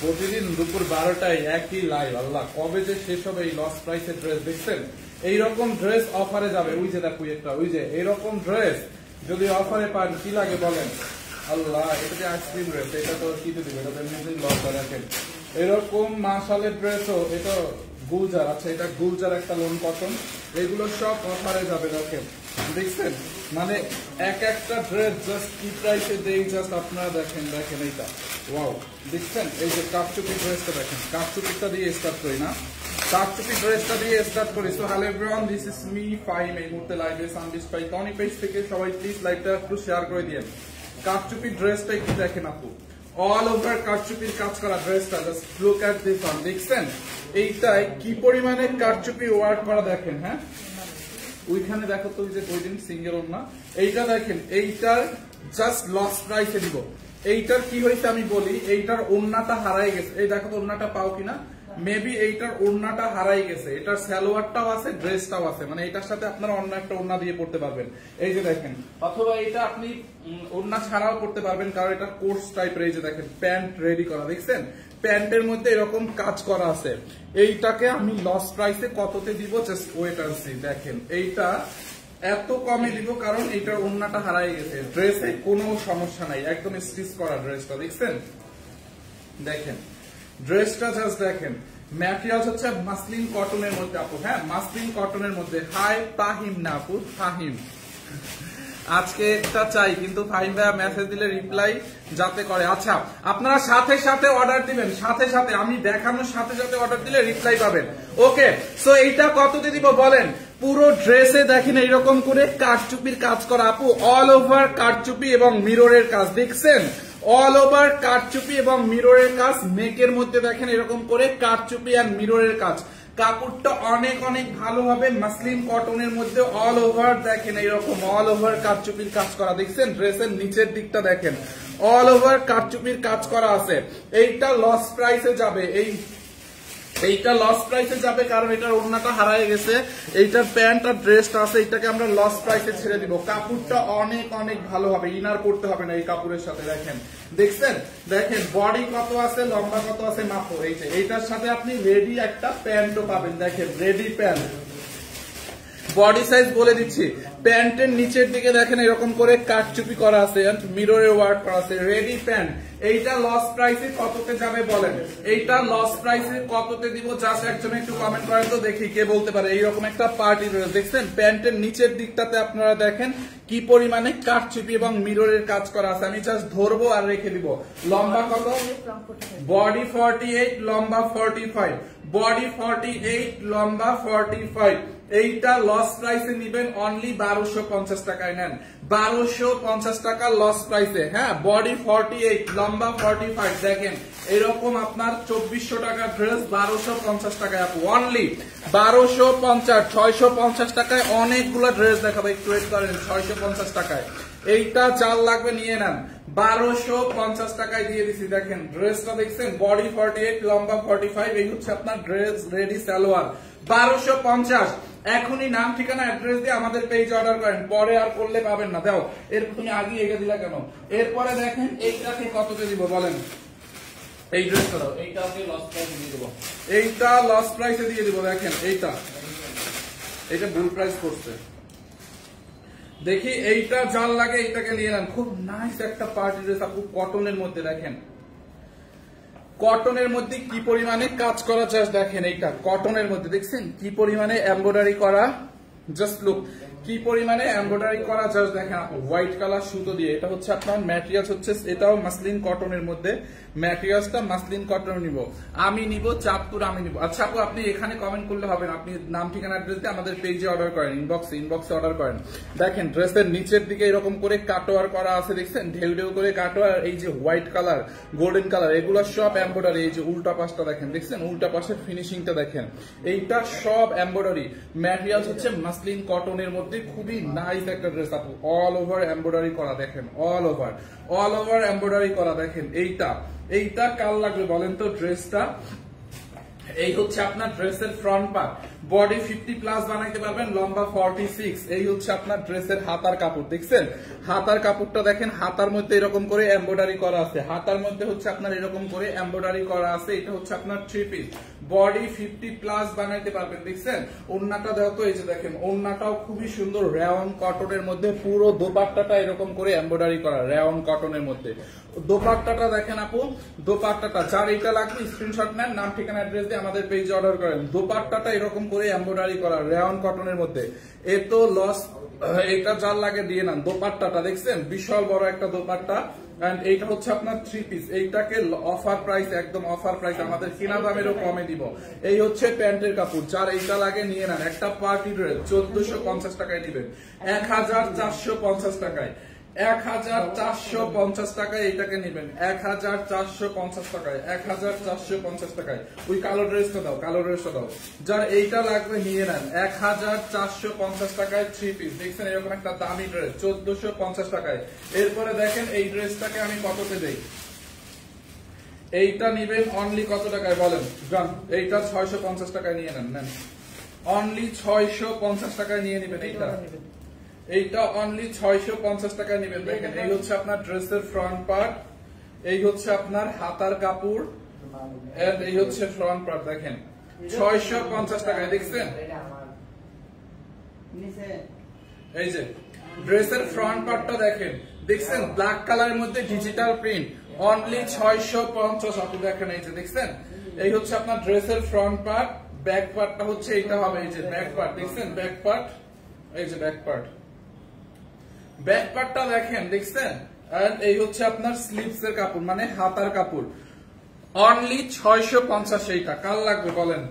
প্রতিদিন দুপুর 12টায় একই লাইভ, আল্লাহ কবে যে শেষ হবে এই লস প্রাইসের ড্রেস। দেখছেন এইরকম ড্রেস অফারে যাবে, ওই যে দেখো একটা, ওই যে এইরকম ড্রেস যদি অফারে পান কি লাগে বলেন? আল্লাহ, এটা যে আইসক্রিম ড্রেস, এটা তো কিনে দিবে, এটা এমনিতেই লস হয়। দেখেন এরকম মাশালের ড্রেসও, এটা গুলজার, আচ্ছা এটা গুলজার একটা লোন কটন, এগুলো সব অফারে যাবে। দেখেন দেখছেন, মানে এক একটা ড্রেস জাস্ট কি প্রাইসে দেই, জাস্ট আপনারা দেখেন। দেখেন এইটা, ওয়াও, দেখছেন এই যে কাপচুপি ড্রেসটা দেখেন, কাপচুপিটা দিয়ে স্টার্ট করি না, কাপচুপি ড্রেসটা দিয়ে স্টার্ট করি। So hello everyone, this is me Faim. এই মুহূর্তে লাইভে সানবিশ পাই টনি পেজ থেকে, সবাই প্লিজ লাইভটা একটু শেয়ার করে দিন। কাপচুপি ড্রেসটা একটু দেখেন আপু, অল ওভার কারচুপির কাজ করা ড্রেসটা, just look at this one. দেখছেন এইটাই কি পরিমাণে কারচুপি ওয়ার্ক করা, দেখেন। হ্যাঁ ওইখানে দেখো তো, ওই যে ওই দিন সিঙ্গেল ওড়না, এইটা দেখেন, এইটার জাস্ট লস প্রাইসে দিব। এইটার কি হয়েছে আমি বলি, এইটার ওড়নাটা হারাই গেছে, এই দেখো তো ওড়নাটা পাও কিনা, মেবি এইটার ওড়নাটা হারাই গেছে। এটার সালোয়ারটাও আছে, ড্রেসটাও আছে, মানে এটার সাথে আপনারা অন্য একটা ওড়না দিয়ে পড়তে পারবেন, এই যে দেখেন। অথবা এটা আপনি ওড়না ছাড়াও করতে পারবেন, কারণ এটা কোর্স টাইপের। এই যে দেখেন প্যান্ট রেডি করা, দেখছেন প্যান্টের মধ্যে এরকম কাজ করা আছে। এইটাকে আমি লস প্রাইসে কততে দিব, জাস্ট ওয়েট এন্ড সি। দেখেন এইটা এত কমে দিব কারণ এইটার ওড়নাটা হারাই গেছে, ড্রেসে কোনো সমস্যা নাই, একদম স্টিচ করা ড্রেসটা। দেখছেন দেখেন ড্রেসটা জাস্ট দেখেন, ম্যাটেরিয়াল হচ্ছে মাসলিন কটনের মধ্যে আপু। হ্যাঁ মাসলিন কটনের মধ্যে। হাই ফাহিম না আপু, ফাহিম আজকে একটা চাই, কিন্তু ফাহিম ভাইয়া মেসেজ দিলে রিপ্লাই যাতে করে। আচ্ছা আপনারা সাথে সাথে অর্ডার দিবেন, সাথে সাথে আমি দেখানোর সাথে সাথে অর্ডার দিলে রিপ্লাই পাবেন। ওকে, সো এইটা কততে দিব বলেন? পুরো ড্রেসে দেখেন এইরকম করে কারচুপির কাজ করা আপু, অল ওভার কারচুপি এবং মিররের কাজ। দেখছেন অল ওভার কারচুপি এবং মিররের কাজ, নেকের মধ্যে দেখেন এরকম করে কারচুপি আর মিররের কাজ। কাপড়টা অনেক অনেক ভালো হবে, মাসলিন কটনের মধ্যে অল ওভার দেখেন এইরকম অল ওভার কারচুপির কাজ করা। দেখছেন ড্রেসের নিচের দিকটা দেখেন অল ওভার কারচুপির কাজ করা আছে। এইটা লস প্রাইসে যাবে, এইটা লস প্রাইসে যাবে কারণ এটার ওড়নাটা হারায় গেছে। এইটার প্যান্ট আর ড্রেসটা আছে, এটাকে আমরা লস প্রাইসে ছেড়ে দিব। কাপড়টা অনেক অনেক ভালো হবে, ইনার করতে হবে না এই কাপড়ের সাথে। দেখেন দেখছেন, দেখেন বডি কত আছে, লম্বা কত আছে মাপো। এই যে এইটার সাথে আপনি রেডি একটা প্যান্টও পাবেন, দেখেন রেডি প্যান্ট। বডি সাইজ বলে দিচ্ছি, প্যান্টের নিচের দিকে দেখেন এরকম করে কাটচুপি করা আছে, মিররের ওয়ার্ক করা আছে, রেডি প্যান্ট। এইটা লস প্রাইসে কততে যাবে বলেন? এইটা লস প্রাইসে কততে দিব, জাস্ট একজন একটু কমেন্ট করেন তো দেখি কে বলতে পারে। এইরকম একটা পার্টি ড্রেস দেখছেন, প্যান্টের নিচের দিকটাতে আপনারা দেখেন কি পরিমাণে কাটচুপি এবং মিররের কাজ করা আছে। আমি জাস্ট ধরবো আর রেখে দিব। লম্বা কত? বডি 48, লম্বা 45, বডি 48, লম্বা 45। এইটা লস প্রাইসে নিবেন অনলি 1250 টাকায়। নেন 1250 টাকা লস প্রাইসে। হ্যাঁ বডি 48, লম্বা 45। দেখেন এরকম আপনার 2400 টাকার ড্রেস 1250 টাকায় আপু, অনলি 1250। 650 টাকায় অনেকগুলো ড্রেস দেখাবো, একটু ওয়েট করেন। 650 টাকায় এইটা চাল লাগবে নিয়ে নেন, 1250 টাকায় দিয়ে দিছি। দেখেন ড্রেসটা দেখছেন, বডি 48, লম্বা 45। এই হচ্ছে আপনার ড্রেস রেডি সালোয়ার, 1250। এখনই নাম ঠিকানা অ্যাড্রেস দিয়ে আমাদের পেজে অর্ডার করেন, পরে আর করলে পাবেন না। দাও এর তুমি আগে এগিয়ে দিলা কেন? এরপরে দেখেন এইটাকে কততে দিব বলেন? এই ড্রেসটা দাও, এইটাকে লস প্রাইসে দিয়ে দেবো, এইটা লস প্রাইসে দিয়ে দিব। দেখেন এইটা ভুল প্রাইস করছে, দেখি এইটা জাল লাগে, এইটাকে নিয়ে নেন। খুব নাইস একটা পার্টি ড্রেস আপু, কটনের মধ্যে। দেখেন কটনের মধ্যে কি পরিমাণে কাজ করা, জাস্ট দেখেন। এইটা কটনের মধ্যে দেখছেন কি পরিমাণে এমব্রয়ডারি করা, জাস্ট লুক কি পরিমাণে এমব্রয়ডারি করা, জাস্ট দেখেন আপু। হোয়াইট কালার সুতো দিয়ে, এটা হচ্ছে আপনার ম্যাটেরিয়ালস হচ্ছে, এটাও মাসলিন কটনের মধ্যে। ম্যাটেরিয়ালসটা মাসলিন কটন নিব, আমি নিব চাঁদপুর, আমি নিব। আচ্ছা আপু আপনি এখানে কমেন্ট করলে হবে না, আপনি নাম ঠিকানা অ্যাড্রেস দিয়ে আমাদের পেজে অর্ডার করেন, ইনবক্সে অর্ডার করেন। দেখেন ড্রেসের নিচের দিকে এরকম করে কাটোয়ার করা আছে, দেখছেন ঢেউ ঢেউ করে কাটোয়ার। এই যে হোয়াইট কালার, গোল্ডেন কালার, এগুলো সব এমব্রয়ডারি। এই যে উল্টা পাশটা দেখেন, দেখছেন উল্টা পাশের ফিনিশিংটা দেখেন, এইটা সব এমব্রয়ডারি। ম্যাটেরিয়ালস হচ্ছে মাসলিন কটনের মধ্যে, খুবই নাইস একটা ড্রেস আপু, অল ওভার এমব্রয়ডারি করা। দেখেন অল ওভার এমব্রয়ডারি করা। দেখেন এইটা কাল লাগবে বলেন তো ড্রেসটা? এই হচ্ছে আপনার ড্রেসের ফ্রন্ট পার্ট, বডি 50+ বানাইতে পারবেন, লম্বা 46। এই হচ্ছে আপনার ড্রেসের হাতার কাপড়। দেখছেন হাতার কাপড়টা দেখেন, হাতার মধ্যে এরকম করে এমব্রয়ডারি করা আছে, হাতার মধ্যে হচ্ছে আপনার এরকম করে এমব্রয়ডারি করা আছে। এটা হচ্ছে আপনার 3 পিস, বডি 50+ বানাইতে পারবেন। দেখছেন ওড়নাটা দেখো তো, এই যে দেখেন ওড়নাটাও খুবই সুন্দর, রেয়ন কটনের মধ্যে, পুরো দোপাট্টাটা এরকম করে এমব্রয়ডারি করা রেয়ন কটনের মধ্যে। দোপাট্টাটা দেখেন আপু, দোপাট্টাটা যার এটা লাগবে স্ক্রিনশট নেন, নাম ঠিকানা অ্যাড্রেস দিয়ে আমাদের পেজে অর্ডার করেন। দোপাট্টাটা এরকম করে এমব্রয়ডারি করা রেয়ন কটনের মধ্যে, এত লস, এটা যার লাগে দিয়ে নেন। দোপাট্টাটা দেখছেন বিশাল বড় একটা দোপাট্টা, এন্ড এইটা হচ্ছে আপনার 3 পিস। এইটাকে অফার প্রাইস, একদম অফার প্রাইস, আমাদের কিনা দামেরও কমে দিব। এই হচ্ছে প্যান্টের কাপড়, যার এইটা লাগে নিয়ে নেন। একটা পার্টি ড্রেস 1450 টাকায় নিবেন, 1450 টাকায়, 1450 টাকায় এইটাকে নিবেন, 1450 টাকায়, 1450 টাকায়। ওই কালো ড্রেসটা দাও, কালো ড্রেসটা দাও, যার এইটা লাগবে নিয়ে নেন। 1450 টাকায় 3 পিস। দেখছেন এরকম একটা দামি ড্রেস 1450 টাকায়। এরপরে দেখেন এই ড্রেসটাকে আমি কততে দেই, এইটা নিবেন অনলি কত টাকায় বলেন? এইটা 650 টাকায় নিয়ে নেন, নেন অনলি 650 টাকায় নিয়ে নেবেন। এইটা অনলি 650 টাকায় নেবেন। দেখেন এই হচ্ছে আপনার ড্রেসের ফ্রন্ট পার্ট, এই হচ্ছে আপনার হাতার কাপড়, এন্ড এই হচ্ছে ফ্রন্ট পার্ট। দেখেন 650 টাকায়। দেখছেন এই যে ড্রেসের ফ্রন্ট পার্টটা দেখেন, দেখছেন ব্ল্যাক কালারের মধ্যে ডিজিটাল প্রিন্ট, অনলি 650। আপনি দেখেন এই যে দেখছেন, এই হচ্ছে আপনার ড্রেসের ফ্রন্ট পার্ট। ব্যাক পার্টটা হচ্ছে এইটা হবে, এই যে ব্যাক পার্ট। দেখছেন ব্যাক পার্ট, এই যে ব্যাক পার্ট, ব্যাক পার্টটা দেখেন, দেখছেন। আর এই হচ্ছে আপনার স্লিভস এর কাপড়, মানে হাতার কাপড়, অনলি 650। এইটা কার লাগবে বলেন,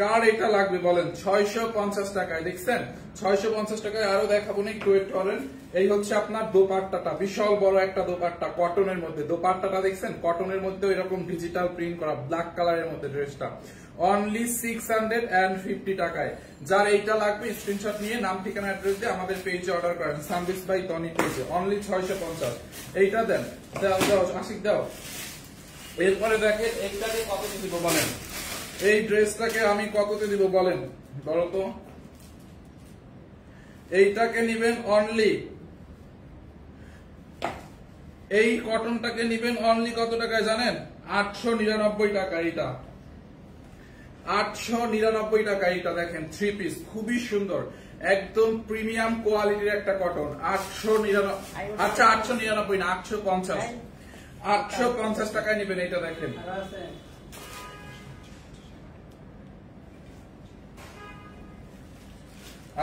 কার এটা লাগবে বলেন? 650 টাকায়। দেখছেন 650 টাকায়। আরো দেখাবো না, একটু ওয়েট করেন। এই হচ্ছে আপনার দোপাট্টাটা, বিশাল বড় একটা দোপাট্টা কটনের মধ্যে। দোপাট্টাটা দেখছেন কটনের মধ্যে এরকম ডিজিটাল প্রিন্ট করা, ব্ল্যাক কালারের মধ্যে ড্রেসটা, অনলি 650 টাকায়। যার এইটা লাগবে স্ক্রিনশট নিয়ে নাম ঠিকানা অ্যাড্রেস দিয়ে আমাদের পেজে অর্ডার করেন, সানবিস বাই টনি পেজে, অনলি 650। এইটা দেন, দাও দাও আশিক দাও। এরপরে দেখেন এইটাকে কত দিব বলেন, এই ড্রেসটাকে আমি কততে দিব বলেন, বলো তো। এইটাকে নিবেন অনলি, এই কটনটাকে নিবেন অনলি কত টাকায় জানেন? 899 টাকা। এটা 899 টাকা। এটা দেখেন 3 পিস, খুবই সুন্দর, একদম প্রিমিয়াম কোয়ালিটির একটা কটন। 899, আচ্ছা 899 না, 850, 850 টাকায় নিবেন। এটা দেখেন,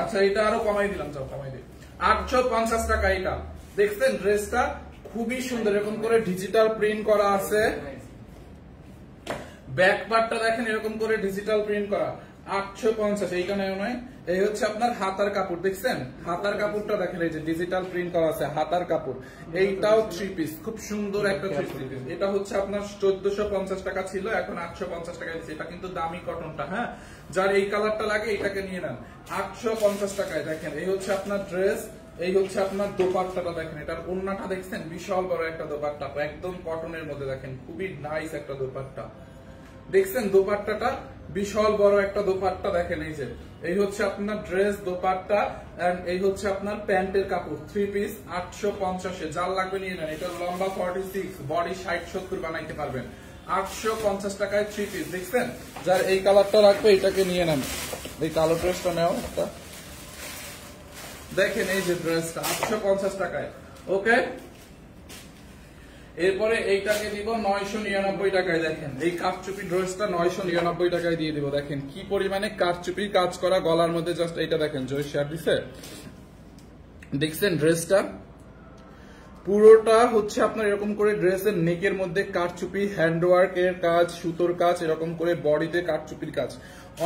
আচ্ছা এটা আরো কমাই দিলাম, যাও কমাই দিই, 850 টাকা। এটা দেখছেন ড্রেসটা খুবই সুন্দর, এরকম করে ডিজিটাল প্রিন্ট করা আছে। ব্যাক পার্টটা দেখেন এরকম করে ডিজিটাল প্রিন্ট করা, 850। এইটা নয়, এই হচ্ছে আপনার হাতার কাপড়। দেখছেন হাতার কাপড়টা দেখেন, এই যে ডিজিটাল প্রিন্ট করা আছে হাতার কাপড়। এইটাও 3 পিস, খুব সুন্দর একটা 3 পিস। এটা হচ্ছে আপনার 1450 টাকা ছিল, এখন 850 টাকা দিচ্ছে। এটা কিন্তু দামি কটনটা, হ্যাঁ। যার এই কালারটা লাগে এটাকে নিয়ে নেন, 850 টাকায়। দেখেন এই হচ্ছে আপনার ড্রেস, এই হচ্ছে আপনার দোপাট্টাটা দেখেন, এটার ওড়নাটা দেখছেন বিশাল বড় একটা দোপাট্টা, একদম কটনের মধ্যে। দেখেন খুবই নাইস একটা দোপাট্টা। দেখছেন দোপাট্টাটা বিশাল বড় একটা দোপাট্টা। দেখেন এই যে, এই হচ্ছে আপনার ড্রেস, দোপাট্টা, এন্ড এই হচ্ছে আপনার প্যান্টের কাপড়। 3 পিস 850-এ, যার লাগবে নিয়ে নেন। এটা লম্বা 46, বডি 60-70 বানাইতে পারবেন। 850 টাকায় 3 পিস। দেখছেন যার এই কালারটা লাগবে এটাকে নিয়ে নেন। এই কালো ড্রেসটা নেও একটা, দেখেন এই যে ড্রেসটা 850 টাকায়। ওকে, এরপরে এইটাকে দিব 999 টাকায়। দেখেন এই কারচুপি ড্রেসটা 999 টাকায় দিয়ে দিব। দেখেন কি পরিমাণে কারচুপি কাজ করা গলার মধ্যে, জাস্ট এইটা দেখেন, জয় শেয়ার দিছে। দেখছেন ড্রেসটা পুরোটা হচ্ছে আপনার এরকম করে ড্রেসের নেকের মধ্যে কারচুপি, হ্যান্ডওয়ার্ক এর কাজ, সুতোর কাজ, এরকম করে বডিতে কারচুপির কাজ।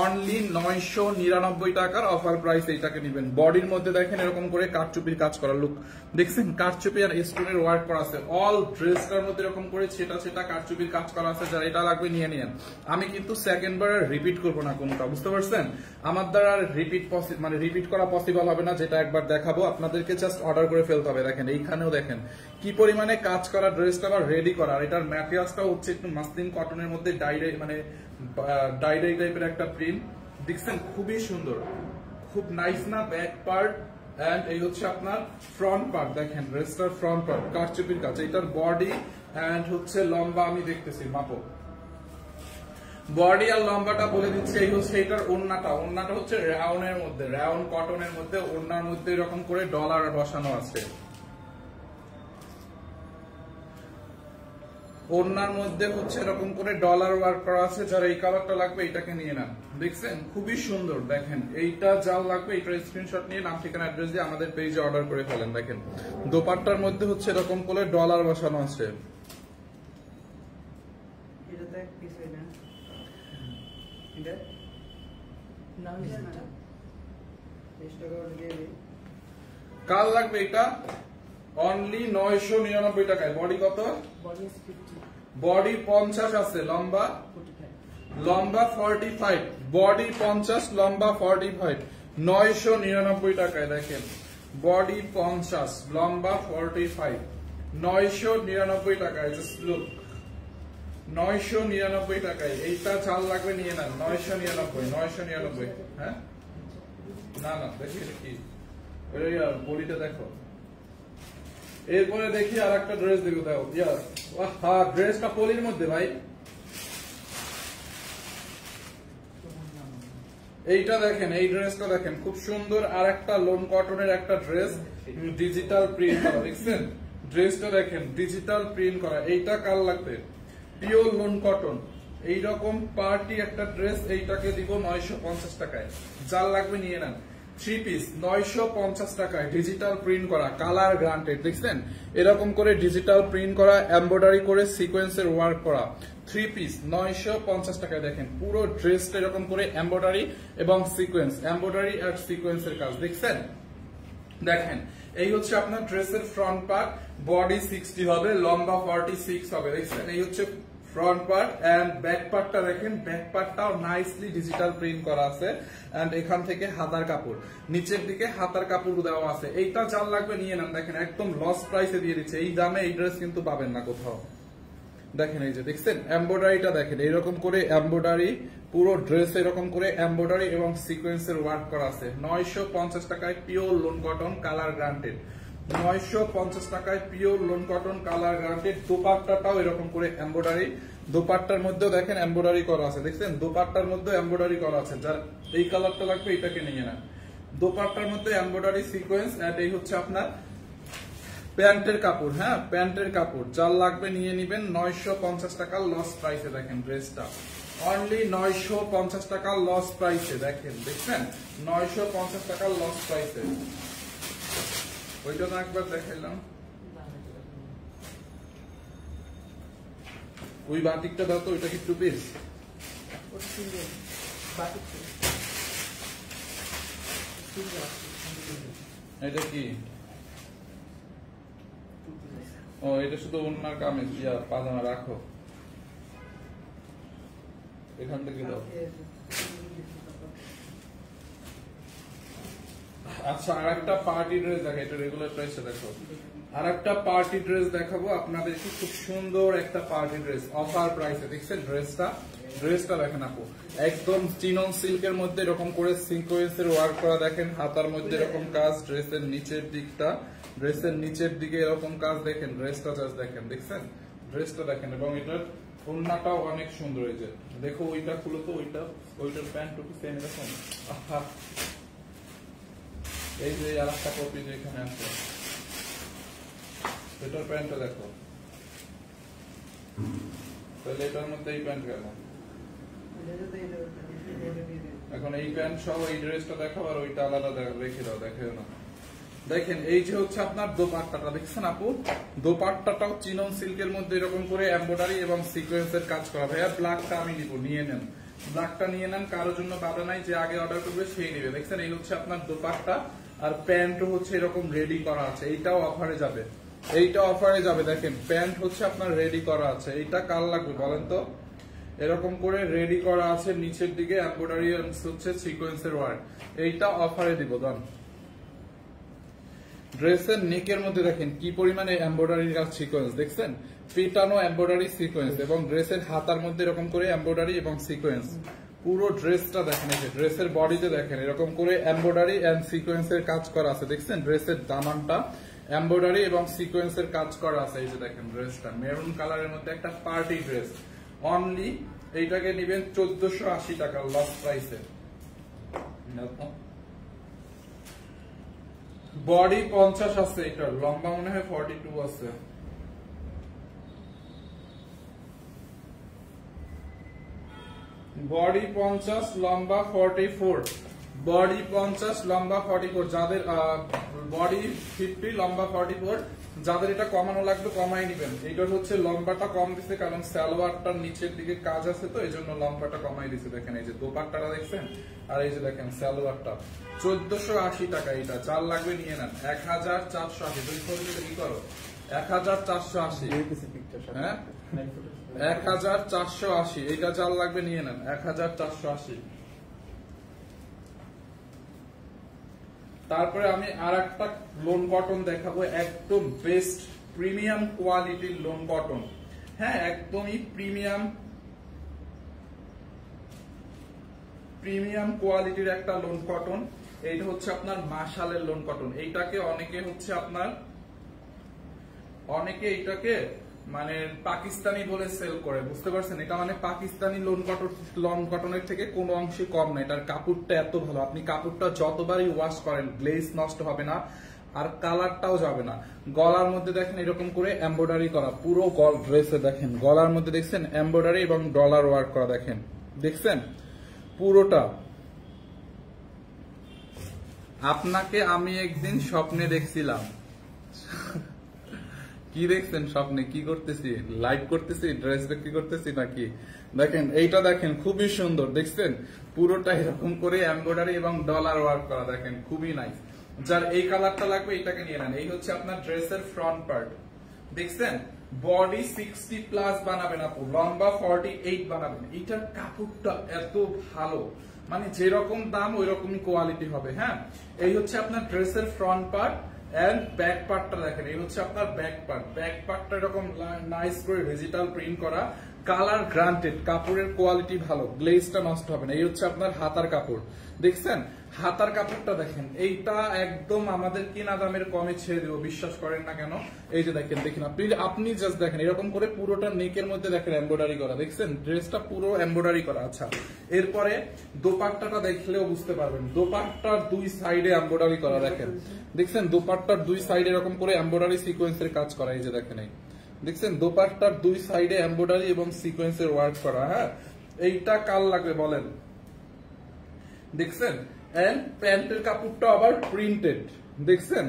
অনলি 999 টাকার অফার প্রাইস এইটাকে নেবেন। বডির মধ্যে দেখেন এরকম করে কারচুপির কাজ করা, লুক দেখছেন কারচুপি আর স্টোনের ওয়ার্ক করা আছে। অল ড্রেসটার মধ্যে এরকম করে ছেটা ছেটা কারচুপির কাজ করা আছে। যারা এটা লাগবে নিয়ে নিন। আমি কিন্তু সেকেন্ড বার রিপিট করবো না কোনটা, বুঝতে পারছেন? আমার দ্বারা রিপিট করা পসিবল হবে না। যেটা একবার দেখাবো আপনাদেরকে, জাস্ট অর্ডার করে ফেলতে হবে। দেখেন এইখানেও দেখেন কি পরিমাণে কাজ করা, ড্রেসটা আবার রেডি করা। আর এটার ম্যাটেরিয়ালসটা হচ্ছে একটু মাসলিন কটনের মধ্যে ডাই টাইপের একটা প্রিন্ট। দেখছেন খুবই সুন্দর, খুব নাইস না ব্যাক পার্ট এন্ড এই হচ্ছে আপনার ফ্রন্ট পার্ট। দেখেন ড্রেসটার ফ্রন্ট পার্ট কারচুপির কাছে, এটার বডি এন্ড হচ্ছে লম্বা আমি দেখতেছি মাপো, বডি আর লম্বাটা বলে দিচ্ছে। এই হচ্ছে এটার ওড়নাটা, ওড়নাটা হচ্ছে রাউনের মধ্যে, রাউন কটনের মধ্যে, ওড়নার মধ্যে এরকম করে ডলার বসানো আছে। ওড়নার মধ্যে হচ্ছে এরকম করে ডলার ওয়ার্ক করা আছে। যারা এই কালারটা লাগবে এটাকে নিয়ে নেন। দেখছেন খুবই সুন্দর। দেখেন এইটা যা লাগবে এইটার স্ক্রিনশট নিয়ে নাম ঠিকানা অ্যাড্রেস দিয়ে আমাদের পেজে অর্ডার করে ফেলেন। দেখেন দোপাট্টার মধ্যে হচ্ছে এরকম করে ডলার বসানো আছে। কাল লাগবে এটা অনলি 999 টাকায়। বডি কত? বডি 50 আছে, লম্বা 45, বডি 50, লম্বা 45, 999 টাকায়। দেখেন বডি 50, লম্বা 45, 999 টাকায়। জাস্ট লুক, 999 টাকায়। এইটা চাল লাগবে নিয়ে নেন। 999। হ্যাঁ না না দেখি কি বডিটা দেখো। এরপরে দেখি আর একটা ড্রেস দেখো। ড্রেসটা পলির মধ্যে ভাই। এইটা দেখেন, এই ড্রেসটা দেখেন খুব সুন্দর। আর একটা লোন কটনের একটা ড্রেস, ডিজিটাল প্রিন্ট করা। দেখছেন ড্রেসটা দেখেন ডিজিটাল প্রিন্ট করা। এইটা কাল লাগবে পিওর লোন কটন, এইরকম পার্টি একটা ড্রেস। এইটাকে দিব 950 টাকায়। যার লাগবে নিয়ে নেন। 3 পিস 950 টাকায়, ডিজিটাল প্রিন্ট করা, কালার গ্রান্টেড। দেখছেন এরকম করে ডিজিটাল প্রিন্ট করা, এমব্রয়ডারি করে সিকোয়েন্সের ওয়ার্ক করা। 3 পিস 950 টাকায়। দেখেন পুরো ড্রেসটা এরকম করে এমব্রয়ডারি এবং সিকোয়েন্স, এমব্রয়ডারি আর সিকোয়েন্সের কাজ। দেখছেন দেখেন এই হচ্ছে আপনার ড্রেসের ফ্রন্ট পার্ট। বডি 60 হবে, লম্বা 46 হবে। দেখছেন এই হচ্ছে ফ্রন্ট পার্ট এন্ড ব্যাক পার্টটা দেখেন, ব্যাক পার্টটাও নাইসলি ডিজিটাল প্রিন্ট করা আছে। এন্ড এখান থেকে হাতার কাপড়, নিচের দিকে হাতার কাপড় দেওয়া আছে। এইটা চাল লাগবে নিয়ে নেন। দেখেন একদম লস প্রাইসে দিয়ে দিচ্ছে। এই দামে এই ড্রেস কিন্তু পাবেন না কোথাও। দেখেন এই যে দেখছেন এমব্রয়ডারিটা দেখেন, এইরকম করে এমব্রয়ডারি, পুরো ড্রেস এরকম করে এমব্রয়ডারি এবং সিকোয়েন্সের ওয়ার্ক করা আছে। 950 টাকায় pure lawn cotton, colour guaranteed. 950 টাকায় pure lawn cotton, colour guaranteed. দোপাট্টাটাও এরকম করে এমব্রয়ডারি, দোপাট্টার মধ্যেও দেখেন এমব্রয়ডারি করা আছে। দেখছেন দোপাট্টার মধ্যে এমব্রয়ডারি করা আছে। যার এই কালারটা লাগবে এটাকে নিয়ে নেন। দোপাট্টার মধ্যে এমব্রয়ডারি সিকোয়েন্স এন্ড এই হচ্ছে আপনার প্যান্টের কাপড়। হ্যাঁ প্যান্টের কাপড়, যার লাগবে নিয়ে নিবেন। 950 টাকা লস প্রাইসে। দেখেন ড্রেসটা অনলি 950 টাকা লস প্রাইসে। দেখেন দেখছেন 950 টাকা লস প্রাইসে। ওইটা না একবার দেখাইলাম। ওই বাটিকটা দাও তো, ওইটা কি 2 পিস? এটা কি? ও এটা শুধু ওনার কামিজ, পাজামা রাখো এখান থেকে দাও। আচ্ছা আর একটা পার্টি ড্রেস দেখো, এটা রেগুলার প্রাইসে দেখো। আর একটা পার্টি ড্রেস দেখাবো আপনাদেরকে, খুব সুন্দর একটা পার্টি ড্রেস অফার প্রাইসে। দেখছেন ড্রেসটা দেখেন আপু, একদম চিনন সিল্কের মধ্যে এরকম করে সিকোয়েন্সের ওয়ার্ক করা। দেখেন হাতার মধ্যে এরকম কাজ, ড্রেসের নিচের দিকটা, ড্রেসের নিচের দিকে এরকম কাজ। দেখেন ড্রেসটা জাস্ট দেখেন, দেখছেন ড্রেসটা দেখেন। এবং এটার ওড়নাটাও অনেক সুন্দর। এই যে দেখো ওইটা খুলো তো, ওইটার প্যান্ট টুপি সেম এরকম। এই যে আর একটা কপি যেখানে আছে, এটার প্যান্টটা দেখো। তাহলে এটার মধ্যে এই প্যান্ট কেন? এখন এই প্যান্ট সহ এই ড্রেসটা দেখাবো আর ওইটা আলাদা রেখে দাও, দেখেও না। দেখেন এই যে হচ্ছে আপনার দোপাট্টাটা। দেখছেন আপু দোপাট্টাটাও চিনন সিল্কের মধ্যে এরকম করে এমব্রয়ডারি এবং সিকোয়েন্সের কাজ করা। ভাইয়া ব্ল্যাকটা আমি নিব, নিয়ে নেন। ব্ল্যাকটা নিয়ে নেন, কারোর জন্য বাধা নাই, যে আগে অর্ডার করবে সেই নেবে। দেখছেন এই হচ্ছে আপনার দোপাট্টা আর প্যান্টও হচ্ছে এরকম রেডি করা আছে। এইটাও অফারে যাবে, এইটা অফারে যাবে। দেখেন প্যান্ট হচ্ছে আপনার রেডি করা আছে। এইটা কার লাগবে বলেন তো? এরকম করে রেডি করা আছে, নিচের দিকে এমব্রয়ডারি হচ্ছে সিকোয়েন্সের ওয়ার্ক। এইটা অফারে দিব দান। ড্রেসের নেকের মধ্যে দেখেন কি পরিমাণে এমব্রয়ডারি কাজ, সিকোয়েন্স দেখছেন, পিটানো এমব্রয়ডারি সিকোয়েন্স। এবং ড্রেসের হাতার মধ্যে এরকম করে এমব্রয়ডারি এবং সিকোয়েন্স, পুরো ড্রেসটা দেখেন, এই যে ড্রেসের বডিতে দেখেন এরকম করে এমব্রয়ডারি এন্ড সিকোয়েন্সের কাজ করা আছে, দেখছেন ড্রেসের দামানটা এমব্রয়ডারি এবং সিকোয়েন্সের কাজ করা আছে। এই যে দেখেন ড্রেসটা মেরুন কালারের মধ্যে একটা পার্টি ড্রেস, অনলি এইটাকে নিবেন 1480 টাকা লস প্রাইসে। বডি 50 আছে, এটার লম্বা মনে হয় 42 আছে। বডি 50 লম্বা 44, বডি 50 লম্বা 44, যাদের বডি 50 লম্বা 44, যাদের এটা কমানো লাগবে কমাই নিবেন। এইটার হচ্ছে লম্বাটা কম দিছে কারণ সালোয়ারটার নিচের দিকে কাজ আছে তো এইজন্য লম্বাটা কমাই দিছে। দেখেন এই যে দোপাট্টাটা দেখছেন, আর এই যে দেখেন সালোয়ারটা 1480 টাকা। এটা চার লাগবে নিয়ে নেন 1480। দুই ফোন কি করো 1480, হ্যাঁ 1480, এইটা চাল লাগবে নিয়ে নেন 1480। তারপরে আমি আর একটা লোন কটন দেখাবো, একদম বেস্ট প্রিমিয়াম কোয়ালিটির লোন কটন। হ্যাঁ একদমই প্রিমিয়াম কোয়ালিটির একটা লোন কটন। এইটা হচ্ছে আপনার মাশালের লোন কটন। এইটাকে অনেকে এইটাকে মানে পাকিস্তানি বলে সেল করে, বুঝতে পারছেন? এটা মানে পাকিস্তানি লোন কটনের থেকে কোনো অংশে কম না। এটার কাপড়টা এত ভালো, আপনি কাপড়টা যতবারই ওয়াশ করেন গ্লেজ নষ্ট হবে না, আর কালারটাও যাবে না। গলার মধ্যে দেখেন এরকম করে এমব্রয়ডারি করা, পুরো ড্রেসে দেখেন গলার মধ্যে দেখছেন এমব্রয়ডারি এবং ডলার ওয়ার্ক করা, দেখছেন পুরোটা। আপনাকে আমি একদিন স্বপ্নে দেখছিলাম। কি দেখছেন স্বপ্নে? কি করতেছি? লাইভ করতেছি, ড্রেস বিক্রি করতেছি নাকি? দেখেন এইটা দেখেন খুবই সুন্দর, দেখছেন পুরোটা এরকম করে এমব্রয়ডারি এবং ডলার ওয়ার্ক করা, দেখেন খুবই নাইস। যার এই কালারটা লাগবে এটাকে নিয়ে নেন। এই হচ্ছে আপনার ড্রেসের ফ্রন্ট পার্ট, দেখছেন বডি 60 প্লাস বানাবেন আপু, লম্বা 48 বানাবেন। এইটার কাপড়টা এত ভালো, মানে যেরকম দাম ওই রকমই কোয়ালিটি হবে। হ্যাঁ এই হচ্ছে আপনার ড্রেসের ফ্রন্ট পার্ট এন্ড ব্যাক পার্টটা দেখেন, এই হচ্ছে আপনার ব্যাক পার্টটা এরকম নাইস করে ডিজিটাল প্রিন্ট করা, কালার গ্রান্টেড, কাপড়ের কোয়ালিটি ভালো, গ্লেজটা নষ্ট হবে না। এই হচ্ছে আপনার হাতার কাপড়, দেখছেন হাতার কাপড়টা দেখেন, এইটা একদম আমাদের কিনা দামের কমে ছেড়ে দেবো, বিশ্বাস করেন না কেন? এই যে দেখেন আপনি জাস্ট দেখেন এরকম করে পুরোটা নেকের মধ্যে দেখেন এমব্রয়ডারি করা, দেখছেন ড্রেসটা পুরো এমব্রয়ডারি করা। আচ্ছা এরপরে দোপাট্টাটা দেখলেও বুঝতে পারবেন, দোপাট্টার দুই সাইডে এমব্রয়ডারি করা, দেখছেন দোপাট্টার দুই সাইডে এরকম করে এমব্রয়ডারি সিকোয়েন্সের কাজ করা। এই যে দেখেন দেখছেন দোপাট্টার দুই সাইডে এমব্রয়ডারি এবং সিকোয়েন্সের ওয়ার্ক করা। হ্যাঁ এইটা কাল লাগবে বলেন, দেখছেন এন্ড প্যান্টের কাপড়টা আবার প্রিন্টেড, দেখছেন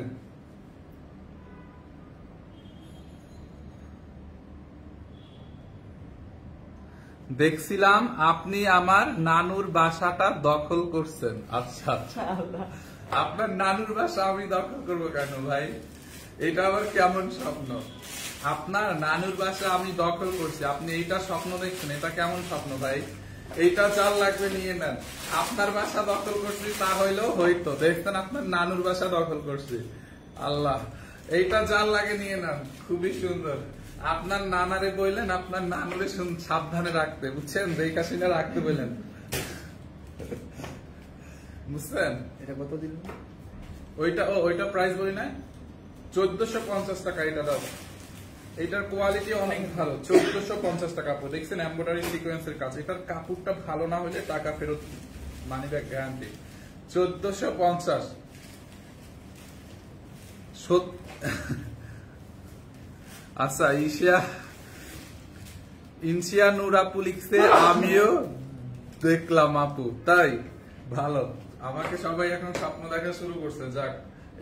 দেখছিলাম আপনি আমার নানুর বাসাটা দখল করছেন। আচ্ছা আচ্ছা, আপনার নানুর বাসা আমি দখল করবো কেন ভাই? এটা আবার কেমন স্বপ্ন? আপনার নানুর বাসা আমি দখল করছি, আপনি এইটা স্বপ্ন দেখছেন? এটা কেমন স্বপ্ন ভাই? এইটা চাল লাগবে নিয়ে নেন। আপনার বাসা দখল করছি তা হইলেও হইতো, দেখতেন আপনার নানুর বাসা দখল করছি। আল্লাহ, এইটা চাল লাগে নিয়ে নেন, খুবই সুন্দর। আপনার নানারে বললেন আপনার নানুরে সাবধানে রাখতে, বুঝছেন? দেখা শুনে রাখতে বললেন, বুঝছেন? এটা কত দিল? ওইটা প্রাইস বলি না, 1450 টাকা। এটা দাও, এটার কোয়ালিটি অনেক ভালো, 1450 টাকা। দেখছেন এমব্রয়ডারি সিকোয়েন্সের কাজ, এটার কাপড়টা ভালো না হলে টাকা ফেরত, মানি ব্যাক গ্যারান্টি। 1450। আচ্ছা ইনশিয়া নূর আপু লিখছে আমিও দেখলাম আপু, তাই ভালো। আমাকে সবাই এখন স্বপ্ন দেখা শুরু করছে। যাক,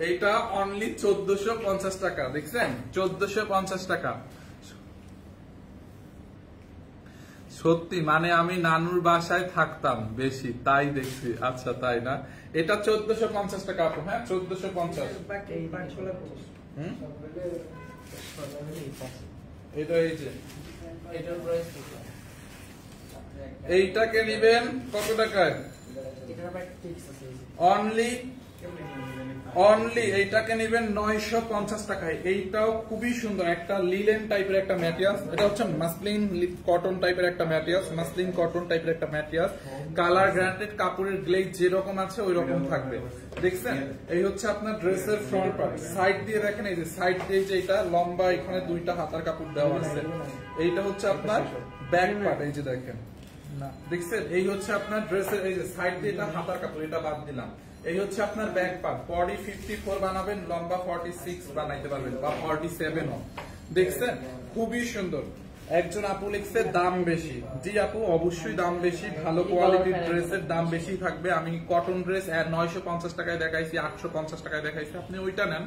এইটা অনলি 1450 টাকা, দেখছেন 1450 টাকা। সত্যি মানে আমি নানুর বাসায় থাকতাম বেশি, তাই দেখছি। আচ্ছা তাই না? এটা 1450 টাকা আপু। হ্যাঁ 1450। এটা এই যে এইটাকে নিবেন কত টাকায়? অনলি অনলি এইটাকে নেবেন 950 টাকায়। এইটাও খুবই সুন্দর একটা লিলেন টাইপের একটা ম্যাটেরিয়াল, এটা হচ্ছে মাসলিন কটন টাইপের একটা ম্যাটেরিয়াল, মাসলিন কটন টাইপের একটা ম্যাটেরিয়াল। কালার গ্যারান্টেড, কাপড়ের গ্লেজ যেরকম আছে ওই রকম থাকবে। দেখছেন, এই হচ্ছে আপনার ড্রেসের ফ্রন্ট পার্ট। সাইড দিয়ে দেখেন, এই যে সাইড দিয়ে যে এটা লম্বা, এখানে দুইটা হাতার কাপড় দেওয়া আছে। এইটা হচ্ছে আপনার ব্যাক পার্ট, এই যে দেখেন দেখছেন, এই হচ্ছে আপনার ড্রেসের এই যে সাইড দিয়ে এটা হাতার কাপড়, এটা বাদ দিলাম। এই হচ্ছে আপনার ব্যাক পার্ট। বডি 54 বানাবেন, লম্বা 46 বানাইতে পারবেন বা 47 ও। দেখছেন, খুবই সুন্দর। একজন আপু লিখছে দাম বেশি। জি আপু, অবশ্যই দাম বেশি, ভালো কোয়ালিটির ড্রেসের দাম বেশি থাকবে। আমি কটন ড্রেস 950 টাকায় দেখাইছি, 850 টাকায় দেখাইছি, আপনি ওইটা নেন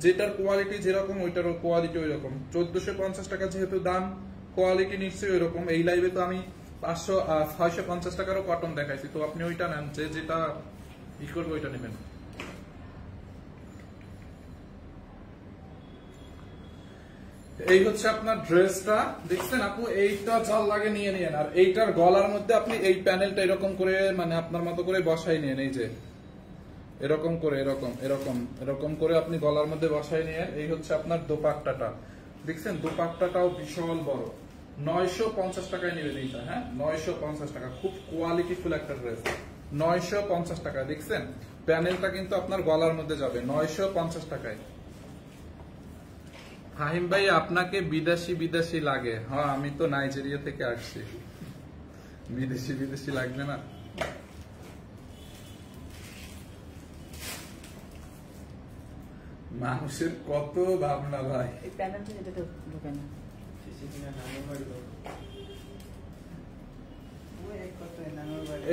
যেটার কোয়ালিটি যেরকম, ওইটারও কোয়ালিটি ওই রকম। 1450 টাকা যেহেতু দাম, কোয়ালিটি নিশ্চয়ই ওই রকম। এই লাইভে তো আমি 650 টাকারও কটন দেখাইছি, তো আপনি ওইটা নেন, যেটা ই করবে ওইটা নেবেন। এই হচ্ছে আপনার ড্রেসটা, দেখছেন আপু, এইটা জাল লাগে নিয়ে নিয়েন। আর এইটার গলার মধ্যে আপনি এই প্যানেলটা এরকম করে মানে আপনার মতো করে বসাই নিয়েন, এই যে এরকম করে, এরকম এরকম এরকম করে আপনি গলার মধ্যে বসাই নিয়েন। এই হচ্ছে আপনার দোপাট্টাটা, দেখছেন দোপাট্টাটাও বিশাল বড়। 950 টাকায় নিবেন এইটা, হ্যাঁ 950 টাকা, খুব কোয়ালিটিফুল একটা ড্রেস। 950 টাকা, দেখছেন প্যানেলটা কিন্তু আপনার গলার মধ্যে যাবে 950 টাকায়। ফাহিম ভাই, আপনাকে বিদেশি বিদেশি লাগে? হ্যাঁ, আমি তো নাইজেরিয়া থেকে আসছি, বিদেশি বিদেশি লাগবে না? মানুষের কত ভাবনা ভাই।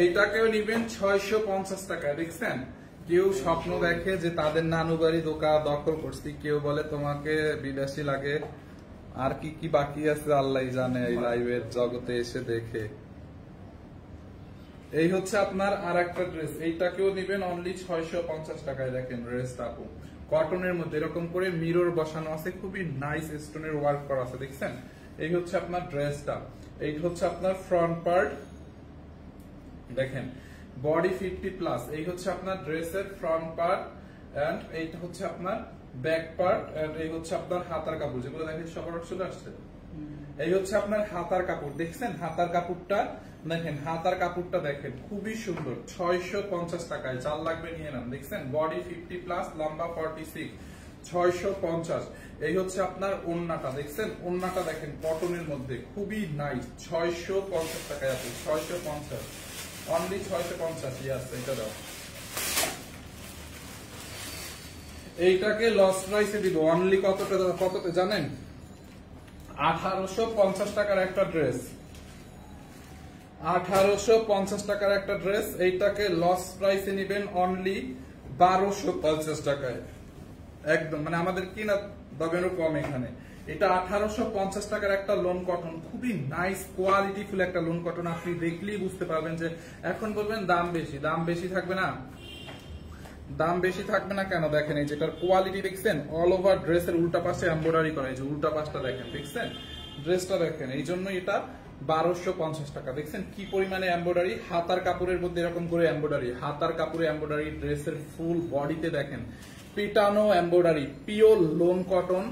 এইটাকেও নিবেন 650 টাকা। দেখছেন, কেউ স্বপ্ন দেখে যে তাদের নানু বাড়ি দখল করছি, কেউ বলে তোমাকে বিদেশি লাগে, আর কি কি বাকি আছে আল্লাহ জানে এই লাইভের জগতে এসে দেখে। এই হচ্ছে আপনার আর একটা ড্রেস, এইটাকেও নিবেন অনলি 650 টাকায়। দেখেন ড্রেসটা আপু কটনের মধ্যে এরকম করে মিরর বসানো আছে, খুবই নাইস স্টোনের ওয়ার্ক করা আছে। দেখছেন, এই হচ্ছে আপনার ড্রেসটা। এই হচ্ছে আপনার ফ্রন্ট পার্ট, দেখেন বডি 50+। এই হচ্ছে আপনার ড্রেসের ফ্রন্ট পার্ট, এন্ড এইটা হচ্ছে আপনার ব্যাক পার্ট, এন্ড এই হচ্ছে আপনার হাতার কাপড়, যেগুলো দেখেন সবার চলে আসছে। এই হচ্ছে আপনার হাতার কাপড়, দেখছেন হাতার কাপড়টা দেখেন, হাতার কাপড়টা দেখেন খুবই সুন্দর। 650 টাকায়, চাল লাগবে নিয়ে নেন। দেখছেন বডি 50+, লম্বা 46, 650। এই হচ্ছে আপনার ওড়নাটা, দেখছেন ওড়নাটা দেখেন কটনের মধ্যে খুবই নাইস। 650 টাকায় আছে, 650, অনলি 650। ইয়াস, এটা দাও। এইটাকে লস প্রাইসে দিব অনলি কততে জানেন? 1850 টাকার একটা ড্রেস, 1850 টাকার একটা ড্রেস। এইটাকে লস প্রাইসে নিবেন অনলি 1250 টাকায়, একদম মানে আমাদের কিনা দামেরও কম এখানে। এটা 1850 টাকার একটা লোন কটন, খুবই নাইস কোয়ালিটিফুল একটা লোন কটন। আপনি দেখলেই বুঝতে পারবেন যে, এখন বলবেন দাম বেশি, দাম বেশি থাকবে না, দাম বেশি থাকবে না কেন? দেখেন এই যেটার কোয়ালিটি দেখছেন, অল ওভার ড্রেসের উল্টা পাশে এমব্রয়ডারি করা, এই যে উল্টা পাশটা দেখেন, দেখছেন ড্রেসটা দেখেন, এই জন্য এটা 1250 টাকা। দেখছেন কি পরিমাণে এমব্রয়ডারি, হাতার কাপড়ের মধ্যে এরকম করে এমব্রয়ডারি, হাতার কাপড়ে এমব্রয়ডারি, ড্রেসের ফুল বডিতে দেখেন পিটানো এমব্রয়ডারি, পিওর লোন কটন,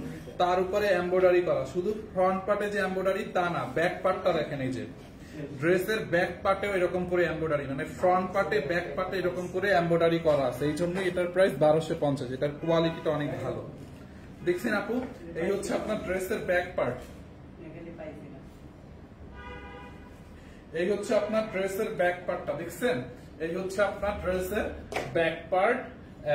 তার উপরে এমব্রয়ডারি করা। শুধু ফ্রন্ট পার্টে যে এমব্রয়ডারি তা না, ব্যাক পার্টটা দেখেন, এই যে ড্রেসের ব্যাক পার্টেও এরকম করে এমব্রয়ডারি, মানে ফ্রন্ট পার্টে ব্যাক পার্টে এরকম করে এমব্রয়ডারি করা আছে। এই জন্য এটার প্রাইস 1250, এটার কোয়ালিটিটা অনেক ভালো। দেখছেন আপু, এই হচ্ছে আপনার ড্রেসের ব্যাক পার্ট, এই হচ্ছে আপনার ড্রেসের ব্যাক পার্টটা, দেখছেন এই হচ্ছে আপনার ড্রেসের back part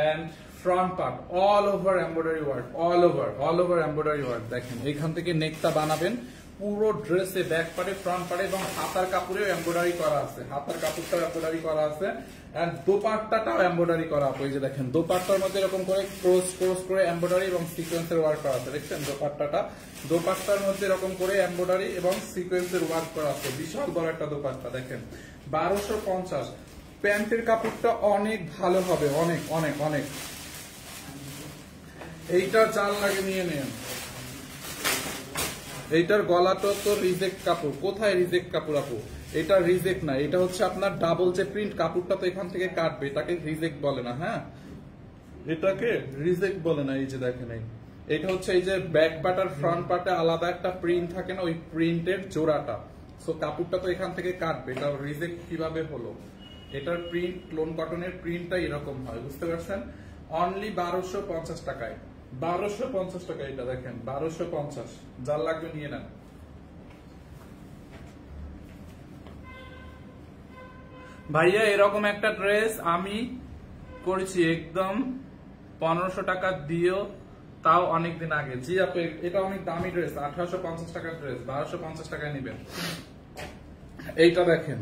and front part, all over embroidery work, all over embroidery work. দেখেন এখান থেকে নেকটা বানাবেন পুরো ড্রেসে, ব্যাক পার্টে, ফ্রন্ট পার্টে, এবং হাতার কাপড়েও এমব্রয়ডারি করা আছে, হাতার কাপড়টাও এমব্রয়ডারি করা আছে, এন্ড দোপাট্টাটাও এমব্রয়ডারি করা আছে। এই যে দেখেন দোপাট্টার মধ্যে এরকম করে ক্রস করে এমব্রয়ডারি এবং সিকোয়েন্সের ওয়ার্ক করা আছে। দেখছেন দোপাট্টার মধ্যে এরকম করে এমব্রয়ডারি এবং সিকোয়েন্সের ওয়ার্ক করা আছে। বিশাল বড় একটা দোপাট্টা, দেখেন 1250। প্যান্টের কাপড়টা অনেক ভালো হবে, অনেক অনেক অনেক। এইটা চাল লাগে নিয়ে নেন। এইটার গলাটা তো রিজেক্ট কাপড়, কোথায় রিজেক্ট কাপড় আপু? এটা রিজেক্ট না, এটা হচ্ছে আপনার ডাবল যে প্রিন্ট কাপড়টা, তো এখান থেকে কাটবে, এটাকে রিজেক্ট বলে না। হ্যাঁ, এটাকে রিজেক্ট বলে না। এই যে দেখেন, এটা হচ্ছে এই যে ব্যাক পার্ট আর ফ্রন্ট পার্টে আলাদা একটা প্রিন্ট থাকে না, ওই প্রিন্টের জোড়াটা। সো কাপড়টা তো এখান থেকে কাটবে, এটা রিজেক্ট কিভাবে হলো? এটার প্রিন্ট লোন কটনের প্রিন্টটা এরকম হয়, বুঝতে পারছেন? অনলি 1250 টাকায়, 1250 টাকা। এটা দেখেন 1250, যার লাগবে নিয়ে নেন। ভাইয়া এরকম একটা ড্রেস আমি করেছি একদম 1500 টাকা দিয়েও, তাও অনেকদিন আগে। জি আপু, এটা অনেক দামি ড্রেস, 1850 টাকার ড্রেস 1250 টাকায় নিবেন। এইটা দেখেন,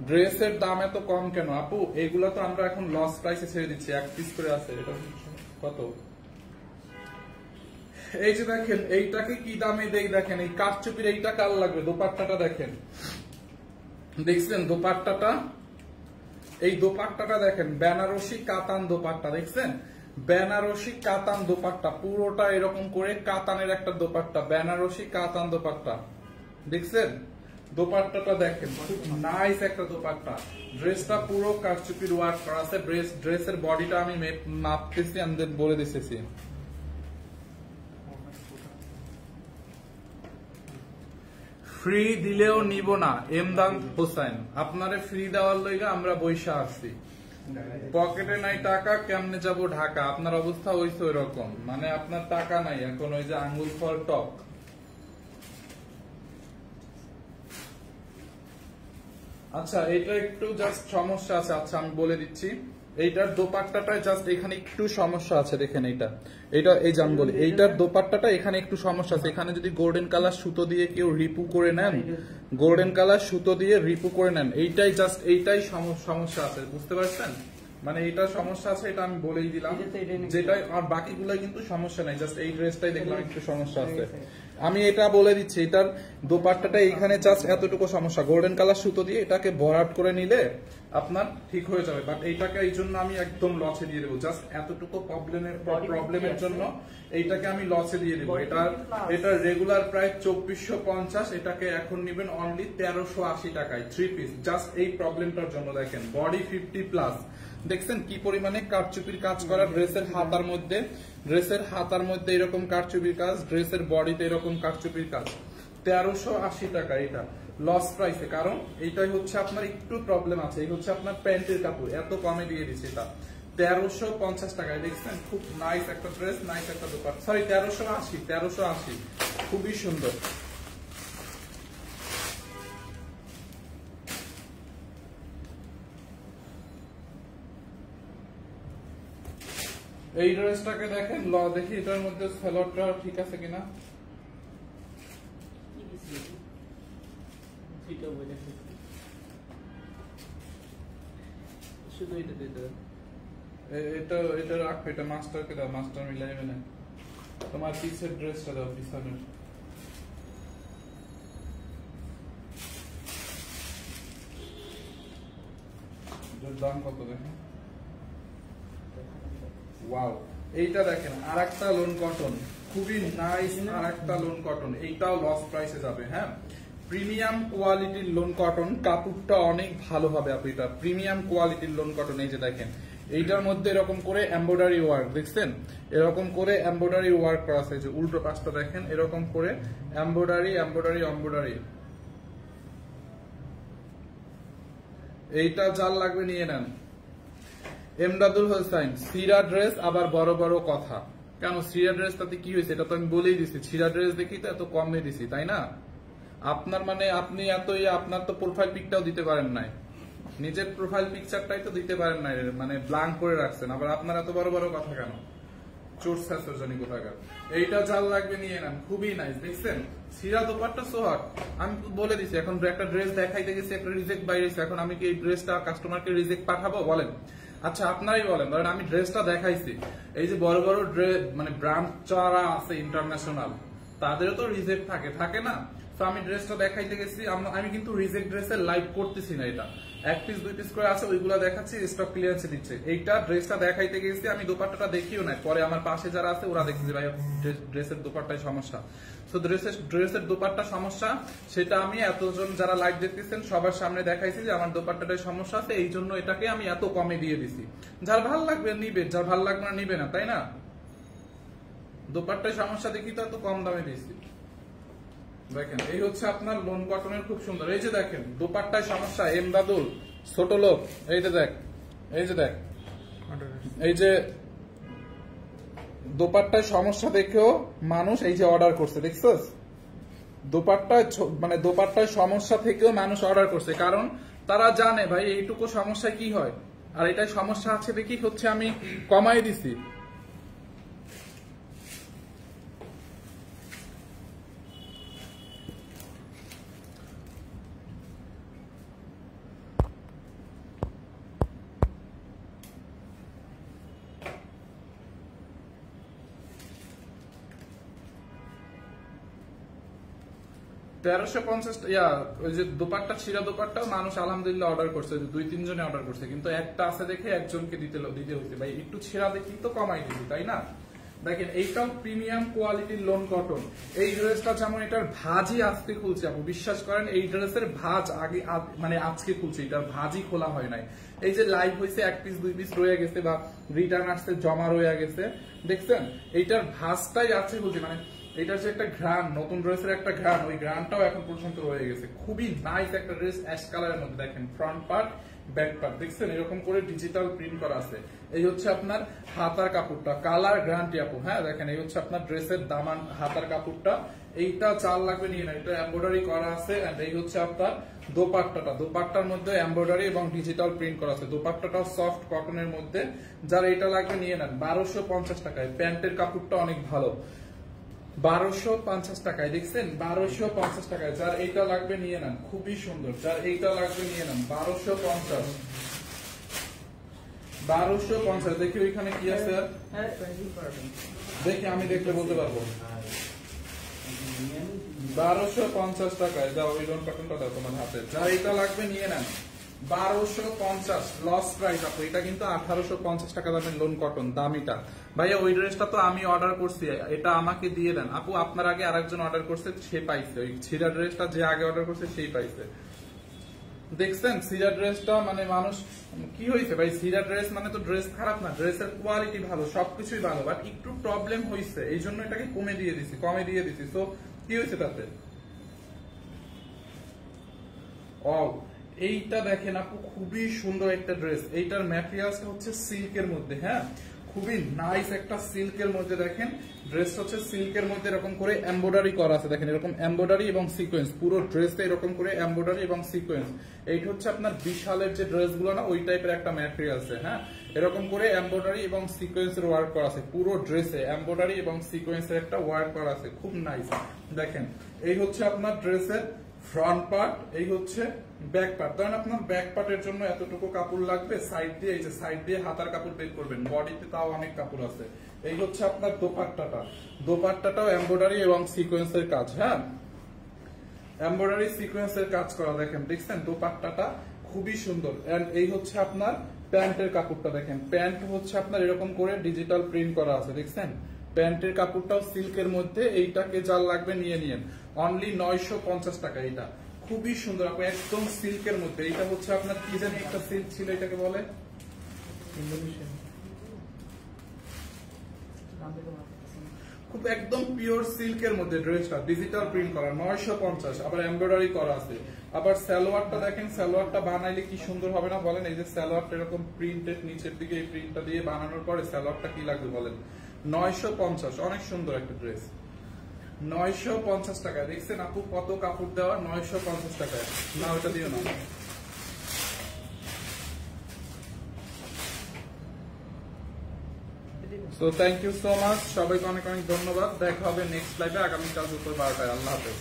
ড্রেসের দাম এত কম কেন আপু? এগুলা তো আমরা এখন লস প্রাইসে ছেড়ে দিচ্ছি, এক পিস করে আছে। এটা কত? এই যে দেখেন, এইটাকে কি দামে দেই দেখেন। এই কাঠচুপির এইটা কাল লাগবে। দোপাট্টাটা দেখেন, দেখছেন দোপাট্টাটা? এই দোপাট্টাটা দেখেন, বেনারসি কাতান দোপাট্টা, দেখছেন? বেনারসি কাতান দোপাট্টা, পুরোটা এরকম করে কাতানের একটা দোপাট্টা, বেনারসি কাতান দোপাট্টা, দেখছেন? দোপাট্টাটা দেখেন, খুব নাইস একটা দোপাট্টা। ড্রেসটা পুরো কারচুপির ওয়ার্ক করা আছে। ড্রেসের বডিটা আমি মাপতেছি, আমি বলে দিতেছি। ফ্রি দিলেও নিব না, এমদাদ হোসেন। আপনারে ফ্রি দেওয়ার লইগা আমরা বৈশা আসছি। পকেটে নাই টাকা, কেমনে যাব ঢাকা? আপনার অবস্থা হইছে ওই রকম, মানে আপনার টাকা নাই এখন, ওই যে আঙ্গুল ফল টক। আচ্ছা, এটা একটু জাস্ট সমস্যা আছে। আচ্ছা আমি বলে দিচ্ছি, এইটার দোপাট্টাটা জাস্ট এখানে একটু সমস্যা আছে। দেখেন এইটা, এই যে আমি বলি, এইটার দোপাট্টাটা এখানে একটু সমস্যা আছে। এখানে যদি গোল্ডেন কালার সুতো দিয়ে কেউ রিপু করে নেন, গোল্ডেন কালার সুতো দিয়ে রিপু করে নেন, এইটাই জাস্ট এইটাই সমস্যা আছে, বুঝতে পারছেন? মানে এটা সমস্যা আছে, এটা আমি বলেই দিলাম। যেটা আর বাকিগুলো কিন্তু সমস্যা নাই, জাস্ট এই ড্রেসটাই দেখলাম একটু সমস্যা আছে। আমি এটা বলে দিচ্ছি, এটার দোপাট্টাটা এখানে জাস্ট এতটুকু সমস্যা। গোল্ডেন কালার সুতো দিয়ে এটাকে ভরাট করে নিলে আপনার ঠিক হয়ে যাবে, বাট এইটাকে এই জন্য আমি একদম লসে দিয়ে দেবো। জাস্ট এতটুকু প্রবলেমের জন্য এইটাকে আমি লসে দিয়ে দেবো। এটার রেগুলার প্রাইস 2450, এটাকে এখন নিবেন অনলি 1380 টাকায় 3 পিস। জাস্ট এই প্রবলেমটার জন্য। দেখেন বডি 50+, দেখছেন কি পরিমাণে কারচুপির কাজ করা। ড্রেসের হাতার মধ্যে এরকম কারচুপির কাজ, ড্রেসের বডিতে এরকম কারচুপির কাজ। 1380 টাকা এটা লস প্রাইসে, কারণ এইটাই হচ্ছে আপনার একটু প্রবলেম আছে। এই হচ্ছে আপনার প্যান্টের কাপড়, এত কমে দিয়ে দিচ্ছে এটা 1350 টাকায়। দেখছেন খুব নাইস একটা ড্রেস, নাইস একটা দোকান। সরি 1380, খুবই সুন্দর। এই ড্রেসটাকে দেখেন, দেখি এটার মধ্যে সালোয়ারটা ঠিক আছে কিনা। এটা রাখো, এটা মাস্টারকে দাও, মাস্টার মিলাইবে না। তোমার পিসের ড্রেসটা দাও, পিছনের। দাম কত দেখেন? ওয়াও, এইটা দেখেন আরেকটা লোন কটন, খুবই নাইস আরেকটা লোন কটন। এইটাও লস প্রাইসে যাবে। হ্যাঁ, প্রিমিয়াম কোয়ালিটির লোন কটন, কাপড়টা অনেক ভালো হবে। আপনি এটা প্রিমিয়াম কোয়ালিটির লোন কটন। এই যে দেখেন, এইটার মধ্যে এরকম করে এমব্রয়ডারি ওয়ার্ক, দেখছেন? এরকম করে এমব্রয়ডারি ওয়ার্ক করা আছে। যে উল্টো পাশটা দেখেন, এরকম করে এমব্রয়ডারি। এইটা যার লাগবে নিয়ে নেন। এমদাদুল হোসেন, সিরা ড্রেস আবার বড় বড় কথা কেন? সিরা ড্রেস তাতে কি হয়েছে? এটা তো আমি বলেই দিছি, সিরা ড্রেস দেখি তো এত কমে দিছি, তাই না? আপনার মানে আপনি আপনার তো প্রোফাইল পিকটাও দিতে পারেন নাই, নিজের প্রোফাইল পিকচারটাই তো দিতে পারেন নাই, মানে ব্ল্যাঙ্ক করে রাখছেন। আবার আপনার এত বড় বড় কথা কেন? চোর শাস্ত্রজনী কোথাকার। এইটা যার লাগবে নিয়ে নেন, খুবই নাইস। দেখছেন সিরা দোপাট্টা সোহাগ, আমি বলে দিছি। এখন একটা ড্রেস দেখাইতে গেছি, একটা রিজেক্ট বাইরেছে। এখন আমি কি এই ড্রেসটা কাস্টমারকে রিজেক্ট পাঠাবো? বলেন। আচ্ছা আপনারাই বলেন, ধরেন আমি ড্রেসটা দেখাইছি, এই যে বড় বড় ড্রেস মানে ব্র্যান্ড যারা আছে ইন্টারন্যাশনাল, তাদেরও তো রিজেক্ট থাকে না? তো আমি ড্রেসটা দেখাইতে গেছি, আমি কিন্তু রিজেক্ট ড্রেসের লাইভ করতেছি না, এটা 1 পিস 2 পিস করে আছে ওইগুলা দেখাচ্ছি, স্টক ক্লিয়ারেন্সে দিচ্ছে। এইটা ড্রেসটা দেখাইতে গেছি আমি, দোপাট্টাটা দেখিও না, পরে আমার পাশে যারা আছে ওরা দেখতেছে ভাই ড্রেসের দোপাট্টায় সমস্যা। তো ড্রেসের দোপাট্টা সমস্যা, সেটা আমি এতজন যারা লাইভ দেখতেছেন সবার সামনে দেখাইছি যে আমার দোপাট্টাটায় সমস্যা আছে, এই জন্য এটাকে আমি এত কমে দিয়ে দিছি। যার ভাল লাগবে নিবে, যার ভাল লাগবে না নিবে না, তাই না? দোপাট্টায় সমস্যা দেখি তো এত কম দামে দিয়েছি। দেখেন এই হচ্ছে আপনার লোন কটনের, খুব সুন্দর। এই যে দেখেন দোপাট্টায় সমস্যা, এমদাদুল ছোট লোক, এই যে দেখ, এই যে দেখ, এই যে দোপাট্টায় সমস্যা দেখেও মানুষ এই যে অর্ডার করছে, দেখছস? দোপাট্টায় মানে দোপাট্টায় সমস্যা থেকেও মানুষ অর্ডার করছে, কারণ তারা জানে ভাই এইটুকু সমস্যা কি হয়, আর এটাই সমস্যা আছে দেখি হচ্ছে আমি কমাই দিছি। 1350 ওই যে দোপাট্টা, ছিঁড়া দোপাট্টা মানুষ আলহামদুলিল্লাহ অর্ডার করছে, 2-3 জনে অর্ডার করছে, কিন্তু একটা আছে দেখে একজনকে দিতে হইছে ভাই, একটু ছিঁড়া দেখি তো কমাই দিবি, তাই না? দেখেন এইটাও প্রিমিয়াম কোয়ালিটির লোন কটন। এই ড্রেসটা যেমন এটার ভাঁজই আজকে খুলছে আপু, বিশ্বাস করেন এই ড্রেসের ভাঁজ আগে মানে আজকে খুলছে, এটার ভাঁজই খোলা হয় নাই। এই যে লাইভ হয়েছে 1 পিস 2 পিস রয়ে গেছে বা রিটার্ন আসছে জমা রয়ে গেছে, দেখছেন? এইটার ভাঁজটাই আছে খুলছে, মানে এটার যে একটা ঘ্রাণ, নতুন ড্রেসের একটা ঘ্রাণ, ওই ঘ্রাণটাও এখন পর্যন্ত রয়ে গেছে। খুবই নাইস একটা ড্রেস, অ্যাশ কালারের মধ্যে। দেখেন ফ্রন্ট পার্ট ব্যাক পার্ট দেখছেন এরকম করে ডিজিটাল প্রিন্ট করা আছে। এই হচ্ছে আপনার হাতার কাপড়টা, কালার গ্যারান্টি আপু। হ্যাঁ দেখেন এই হচ্ছে আপনার ড্রেসের দামান, হাতার কাপড়টা। এইটা চাল লাগবে নিয়ে না, এটা এমব্রয়ডারি করা আছে। এন্ড এই হচ্ছে আপনার দোপাট্টাটা, দোপাট্টার মধ্যে এমব্রয়ডারি এবং ডিজিটাল প্রিন্ট করা আছে। দোপাট্টাটাও সফট কটনের মধ্যে, যার এটা লাগবে নিয়ে নেন 1250 টাকায়। প্যান্টের কাপড়টা অনেক ভালো, 1250 টাকায়, দেখছেন 1250 টাকায়। যার এইটা লাগবে নিয়ে নেন, খুবই সুন্দর। যার এইটা লাগবে নিয়ে নেন 1250। দেখি ওইখানে কি আছে, দেখি আমি দেখলে বলতে পারবো। 1250 টাকায় দাও, ওই লোন কার্টুনটা দাও তোমার হাতে। যার এইটা লাগবে নিয়ে নেন 1250, লস প্রাইস আপু। এটা কিন্তু 1850 টাকা দামের লোন কটন, দামিটা। ভাইয়া ওই ড্রেসটা তো আমি অর্ডার করছি, এটা আমাকে দিয়ে দেন আপু। আপনার আগে আরেকজন অর্ডার করছে, সে পাইছে। ওই ছিঁড়া ড্রেসটা যে আগে অর্ডার করছে সেই পাইছে। দেখছেন ছিঁড়া ড্রেসটা, মানে মানুষ কি হয়েছে ভাই, ছিঁড়া ড্রেস মানে তো ড্রেস খারাপ না, ড্রেসের কোয়ালিটি ভালো, সবকিছুই ভালো, বাট একটু প্রবলেম হয়েছে, এই জন্য এটাকে কমে দিয়ে দিছি। তো কি হয়েছে তাতে? এইটা দেখেন আপু, খুবই সুন্দর একটা ড্রেস। এইটার ম্যাটেরিয়ালসটা হচ্ছে সিল্কের মধ্যে। হ্যাঁ খুবই নাইস একটা সিল্কের মধ্যে। দেখেন ড্রেসটা হচ্ছে সিল্কের মধ্যে, এরকম করে এমব্রয়ডারি করা আছে। দেখেন এরকম এমব্রয়ডারি এবং সিকোয়েন্স, পুরো ড্রেসটা এরকম করে এমব্রয়ডারি এবং সিকোয়েন্স। এইটা হচ্ছে আপনার বিশালের যে ড্রেসগুলো না, ওই টাইপের একটা ম্যাটেরিয়ালস। হ্যাঁ এরকম করে এমব্রয়ডারি এবং সিকোয়েন্সের ওয়ার্ক করা আছে, পুরো ড্রেসে এমব্রয়ডারি এবং সিকোয়েন্সের একটা ওয়ার্ক করা আছে, খুব নাইস। দেখেন এই হচ্ছে আপনার ড্রেসের ফ্রন্ট পার্ট, এই হচ্ছে ব্যাক পার্ট। ধরেন আপনার ব্যাক পার্টের জন্য এতটুকু কাপড় লাগবে, সাইড দিয়ে এই যে সাইড দিয়ে হাতার কাপড় বের করবেন, বডিতে তাও অনেক কাপড় আছে। এই হচ্ছে আপনার দোপাট্টাটা, দোপাট্টাটাও এমব্রয়ডারি এবং সিকোয়েন্সের কাজ। হ্যাঁ এমব্রয়ডারি সিকোয়েন্সের কাজ করা, দেখেন দেখছেন দোপাট্টাটা খুবই সুন্দর। এন্ড এই হচ্ছে আপনার প্যান্টের কাপড়টা। দেখেন প্যান্ট হচ্ছে আপনার এরকম করে ডিজিটাল প্রিন্ট করা আছে, দেখছেন? প্যান্টের কাপড়টাও সিল্কের মধ্যে। এইটাকে যার লাগবে নিয়ে নিন, অনলি 950 টাকা। এটা খুবই সুন্দর আপু, একদম সিল্কের মধ্যে। এটা হচ্ছে আপনার কি জানি একটা সিল্ক ছিল, এটাকে বলে খুব একদম পিওর সিল্কের মধ্যে ড্রেসটা, ডিজিটাল প্রিন্ট করা, 950। আবার এমব্রয়ডারি করা আছে। আবার সালোয়ারটা দেখেন, সালোয়ারটা বানাইলে কি সুন্দর হবে না বলেন? এই যে সালোয়ারটা এরকম প্রিন্টেড, নিচের দিকে এই প্রিন্টটা দিয়ে বানানোর পরে সালোয়ারটা কি লাগবে বলেন? 950, অনেক সুন্দর একটা ড্রেস। 950 টাকায়, দেখছেন আপু কত কাপড় দেওয়া, 950 টাকায়। না ওটা দিও না। So thank you so much, সবাইকে অনেক অনেক ধন্যবাদ। দেখা হবে নেক্সট লাইভে আগামীকাল দুপুর 12টায়। আল্লাহ হাফেজ।